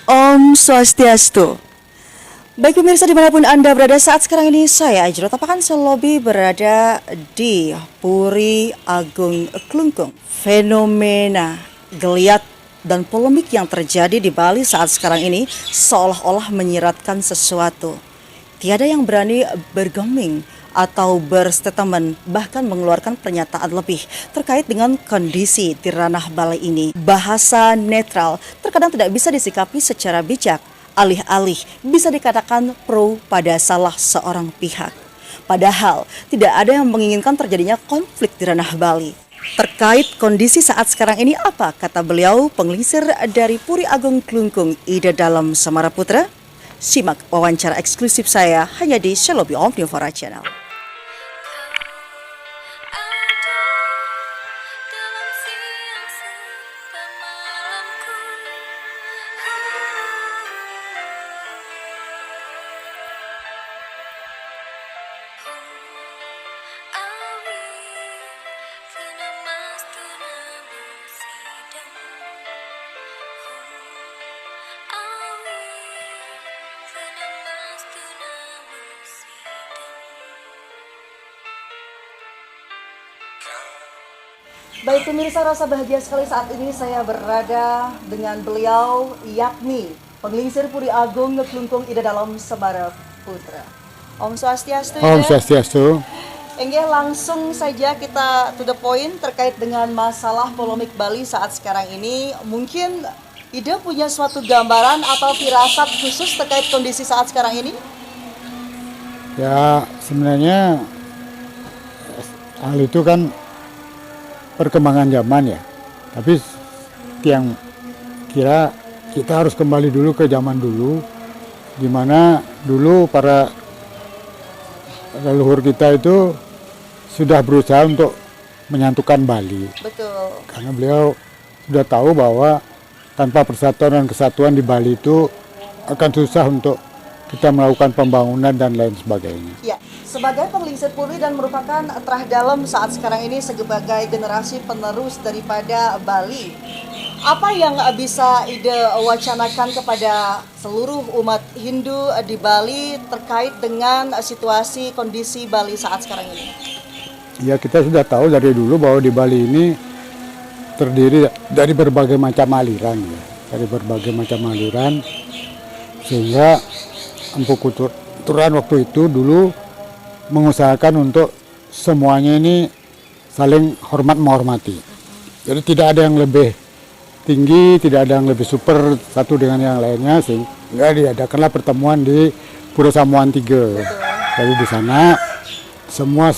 Om Swastiastu. Baik pemirsa dimanapun Anda berada saat sekarang ini, saya Ajro Tapakan Selobi berada di Puri Agung Klungkung. Fenomena geliat dan polemik yang terjadi di Bali saat sekarang ini seolah-olah menyiratkan sesuatu. Tiada yang berani bergeming atau berstatement, bahkan mengeluarkan pernyataan lebih terkait dengan kondisi di ranah Bali ini. Bahasa netral terkadang tidak bisa disikapi secara bijak, alih-alih bisa dikatakan pro pada salah seorang pihak. Padahal tidak ada yang menginginkan terjadinya konflik di ranah Bali. Terkait kondisi saat sekarang ini apa kata beliau penglingsir dari Puri Agung Klungkung Ida Dalam Samaraputra? Simak wawancara eksklusif saya hanya di Selobi Omnivora Channel. Baik pemirsa, rasa bahagia sekali saat ini saya berada dengan beliau, yakni penglingsir Puri Agung Klungkung Ida Dalam Samaraputra. Om Swastiastu. Om Swastiastu. Enggak, langsung saja kita to the point terkait dengan masalah polemik Bali saat sekarang ini. Mungkin Ida punya suatu gambaran atau firasat khusus terkait kondisi saat sekarang ini? Ya sebenarnya hal itu kan perkembangan zaman ya. Tapi yang kira kita harus kembali dulu ke zaman dulu, di mana dulu para leluhur kita itu sudah berusaha untuk menyatukan Bali. Betul. Karena beliau sudah tahu bahwa tanpa persatuan dan kesatuan di Bali itu akan susah untuk kita melakukan pembangunan dan lain sebagainya. Ya, sebagai penglingsir Puri dan merupakan terah dalam saat sekarang ini sebagai generasi penerus daripada Bali, apa yang bisa Ida wacanakan kepada seluruh umat Hindu di Bali terkait dengan situasi kondisi Bali saat sekarang ini? Ya, kita sudah tahu dari dulu bahwa di Bali ini terdiri dari berbagai macam aliran ya. Dari berbagai macam aliran, sehingga Empu Kuturan waktu itu dulu mengusahakan untuk semuanya ini saling hormat menghormati. Jadi tidak ada yang lebih tinggi, tidak ada yang lebih super satu dengan yang lainnya, sehingga diadakanlah pertemuan di Pura Samuan 3. Jadi di sana semua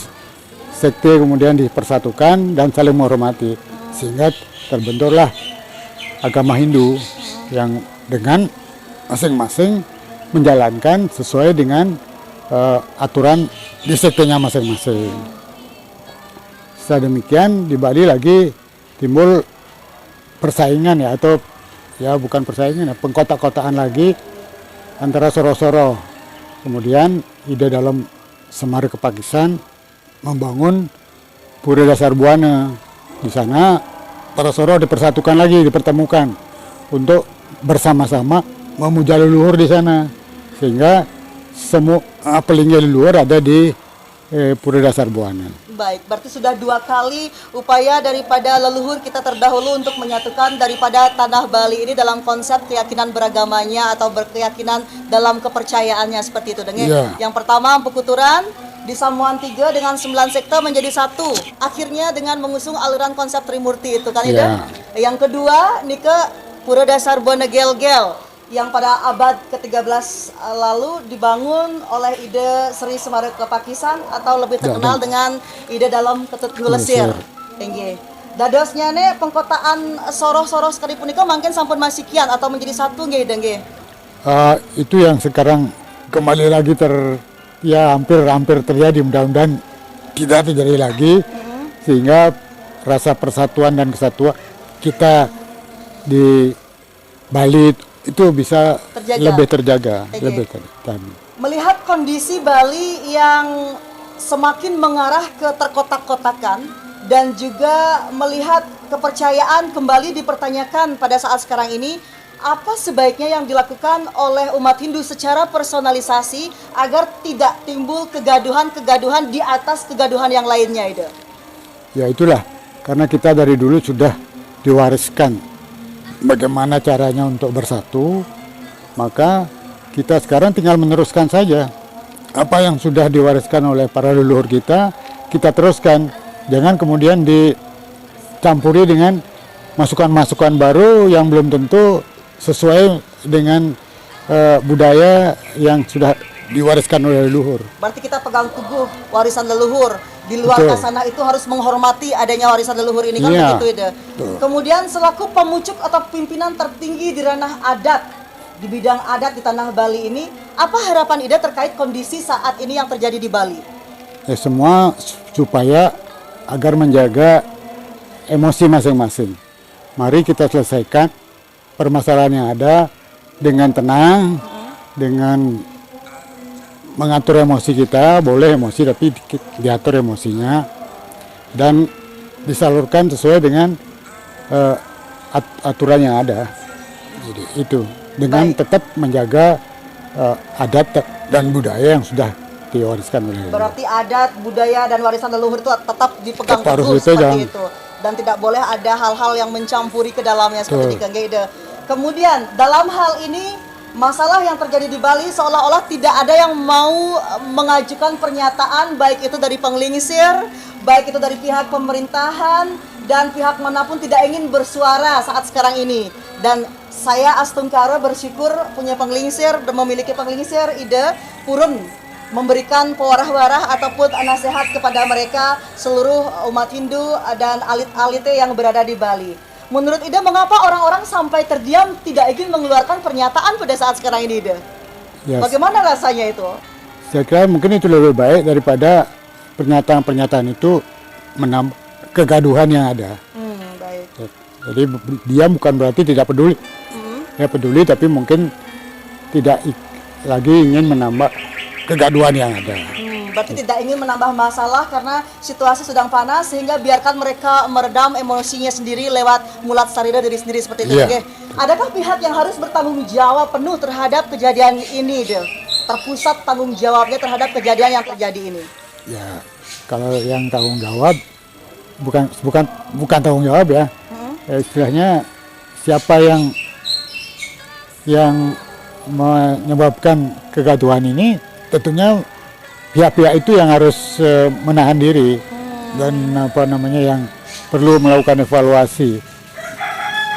sekte kemudian dipersatukan dan saling menghormati, sehingga terbentuklah agama Hindu yang dengan masing-masing menjalankan sesuai dengan aturan di sektenya masing-masing. Sedemikian di Bali lagi timbul persaingan ya, atau ya bukan persaingan ya, pengkotak-kotaan lagi antara Soro-Soro. Kemudian Ida Dalam Semar Kepakisan membangun Pura Dasar Buana. Di sana para Soro dipersatukan lagi, dipertemukan untuk bersama-sama memuja leluhur di sana, sehingga semua pelinggi leluhur ada di Pura Dasar Buana. Baik, berarti sudah 2 kali upaya daripada leluhur kita terdahulu untuk menyatukan daripada tanah Bali ini dalam konsep keyakinan beragamanya atau berkeyakinan dalam kepercayaannya seperti itu. Yeah. Yang pertama Empu Kuturan di Samuan 3 dengan 9 sekte menjadi satu. Akhirnya dengan mengusung aliran konsep Trimurti itu kan Ida. Yeah. Yang kedua Nika Pura Dasar Buana Gel-Gel yang pada abad ke-13 lalu dibangun oleh Ida Sri Semar Kepakisan atau lebih terkenal dengan Ida Dalam Ketut Hulesir. Tinggi. Dadosnya nih pengkotaan Soro-Soro sekali punika mungkin sampun masih kian atau menjadi satu nggih nggih. Itu yang sekarang kembali lagi hampir terjadi, mudah-mudahan tidak terjadi lagi, sehingga rasa persatuan dan kesatuan kita di Bali itu bisa lebih terjaga. Melihat kondisi Bali yang semakin mengarah ke terkotak-kotakan dan juga melihat kepercayaan kembali dipertanyakan pada saat sekarang ini, apa sebaiknya yang dilakukan oleh umat Hindu secara personalisasi agar tidak timbul kegaduhan-kegaduhan di atas kegaduhan yang lainnya itu? Ya itulah, karena kita dari dulu sudah diwariskan bagaimana caranya untuk bersatu, maka kita sekarang tinggal meneruskan saja. Apa yang sudah diwariskan oleh para leluhur kita teruskan. Jangan kemudian dicampuri dengan masukan-masukan baru yang belum tentu sesuai dengan budaya yang sudah diwariskan oleh leluhur. Berarti kita pegang teguh warisan leluhur. Di luar sana itu harus menghormati adanya warisan leluhur ini kan, begitu Ida. Kemudian selaku pemucuk atau pimpinan tertinggi di ranah adat, di bidang adat di tanah Bali ini, apa harapan Ida terkait kondisi saat ini yang terjadi di Bali? Ya semua supaya agar menjaga emosi masing-masing. Mari kita selesaikan permasalahan yang ada dengan tenang, dengan mengatur emosi kita. Boleh emosi tapi diatur emosinya dan disalurkan sesuai dengan aturan yang ada. Jadi itu dengan tetap menjaga adat dan budaya yang sudah diwariskan oleh leluhur. Berarti adat, budaya dan warisan leluhur itu tetap dipegang Tetap teguh itu, seperti itu. Dan tidak boleh ada hal-hal yang mencampuri ke dalamnya seperti di Ida. Kemudian dalam hal ini masalah yang terjadi di Bali seolah-olah tidak ada yang mau mengajukan pernyataan, baik itu dari penglingsir, baik itu dari pihak pemerintahan, dan pihak manapun tidak ingin bersuara saat sekarang ini. Dan saya Astungkara bersyukur punya penglingsir dan memiliki penglingsir Ida Purun memberikan pewarah-warah ataupun nasihat kepada mereka seluruh umat Hindu dan alit-alite yang berada di Bali. Menurut Ida, mengapa orang-orang sampai terdiam tidak ingin mengeluarkan pernyataan pada saat sekarang ini, Ida? Yes. Bagaimana rasanya itu? Saya kira mungkin itu lebih baik daripada pernyataan-pernyataan itu menambah kegaduhan yang ada. Baik. Jadi dia bukan berarti tidak peduli. Ya peduli, tapi mungkin tidak lagi ingin menambah kegaduhan yang ada. Berarti tidak ingin menambah masalah karena situasi sedang panas, sehingga biarkan mereka meredam emosinya sendiri lewat mulat sarira diri sendiri seperti itu. Yeah. Adakah pihak yang harus bertanggung jawab penuh terhadap kejadian ini, Del? Terpusat tanggung jawabnya terhadap kejadian yang terjadi ini? Ya, kalau yang tanggung jawab bukan tanggung jawab ya. Istilahnya siapa yang menyebabkan kegaduhan ini, tentunya pihak-pihak itu yang harus menahan diri dan yang perlu melakukan evaluasi.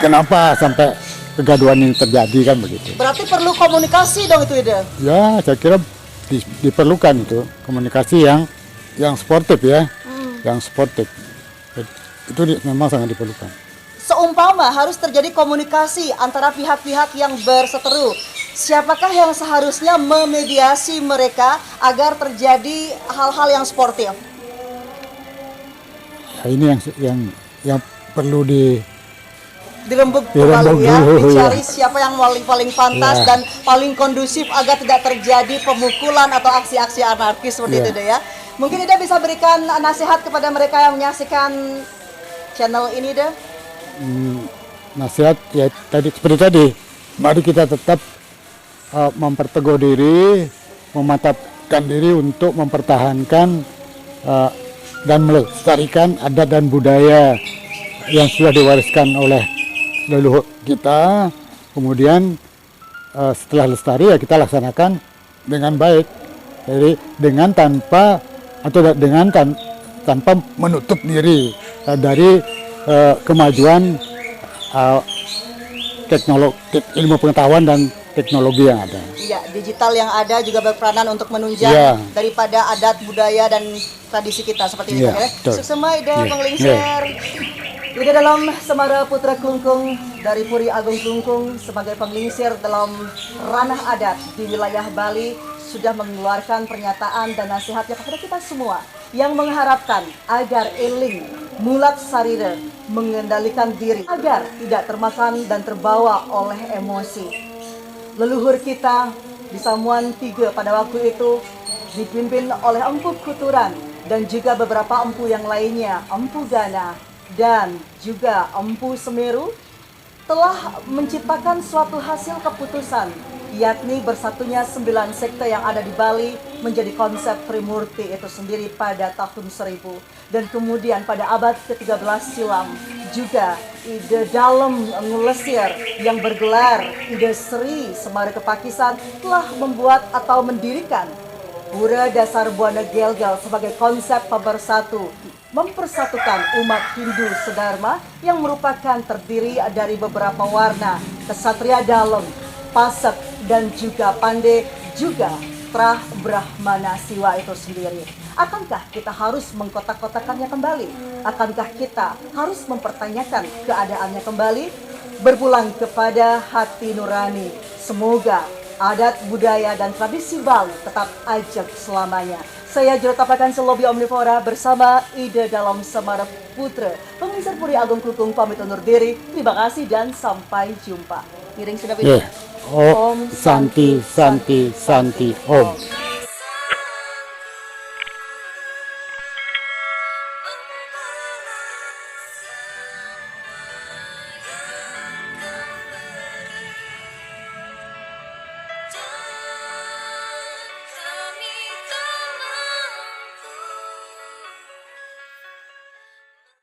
Kenapa sampai kegaduhan ini terjadi kan begitu? Berarti perlu komunikasi dong itu, Ida? Ya, saya kira diperlukan itu komunikasi yang sportif ya, yang sportif. Itu memang sangat diperlukan. Seumpama harus terjadi komunikasi antara pihak-pihak yang berseteru, siapakah yang seharusnya memediasi mereka agar terjadi hal-hal yang sportif? Ya, ini yang perlu dirembuk kembali ya, dicari siapa yang paling pantas dan paling kondusif agar tidak terjadi pemukulan atau aksi-aksi anarkis seperti itu deh ya. Mungkin Ida bisa berikan nasihat kepada mereka yang menyaksikan channel ini deh. Nasihat ya seperti tadi, mari kita tetap memperteguh diri, memantapkan diri untuk mempertahankan dan melestarikan adat dan budaya yang sudah diwariskan oleh leluhur kita. Kemudian setelah lestari ya kita laksanakan dengan baik, jadi dengan tanpa menutup diri dari kemajuan teknologi, ilmu pengetahuan dan teknologi yang ada. Iya, digital yang ada juga berperanan untuk menunjang daripada adat, budaya dan tradisi kita seperti itu ya. Suksema Ida Penglingsir. Ida dalam Semara Putra Klungkung dari Puri Agung Klungkung sebagai penglingsir dalam ranah adat di wilayah Bali sudah mengeluarkan pernyataan dan nasihatnya kepada kita semua yang mengharapkan agar eling mulat sarira mengendalikan diri agar tidak termakan dan terbawa oleh emosi. Leluhur kita di Samuan 3 pada waktu itu dipimpin oleh Empu Kuturan dan juga beberapa empu yang lainnya, Empu Gana dan juga Empu Semeru, telah menciptakan suatu hasil keputusan, yakni bersatunya 9 sekte yang ada di Bali menjadi konsep Trimurti itu sendiri pada tahun 1000. Dan kemudian pada abad ke-13 silam juga ide dalam Ngulesir yang bergelar ide Sri Semara Kepakisan telah membuat atau mendirikan Pura Dasar Buana Gelgel sebagai konsep pemersatu, mempersatukan umat Hindu Sedharma yang merupakan terdiri dari beberapa warna, Kesatria Dalem, Pasek, dan juga Pande, juga Trah Brahmana Siwa itu sendiri. Akankah kita harus mengkotak-kotakannya kembali? Akankah kita harus mempertanyakan keadaannya kembali? Berpulang kepada hati nurani. Semoga adat, budaya, dan tradisi Bali tetap ajak selamanya. Saya Juratapakan Selobi Omnivora bersama Ide Dalam Semara Putra, Pengisar Puri Agung Klungkung pamit undur diri. Terima kasih dan sampai jumpa. Miring sudah Om Santi Santi Santi Om.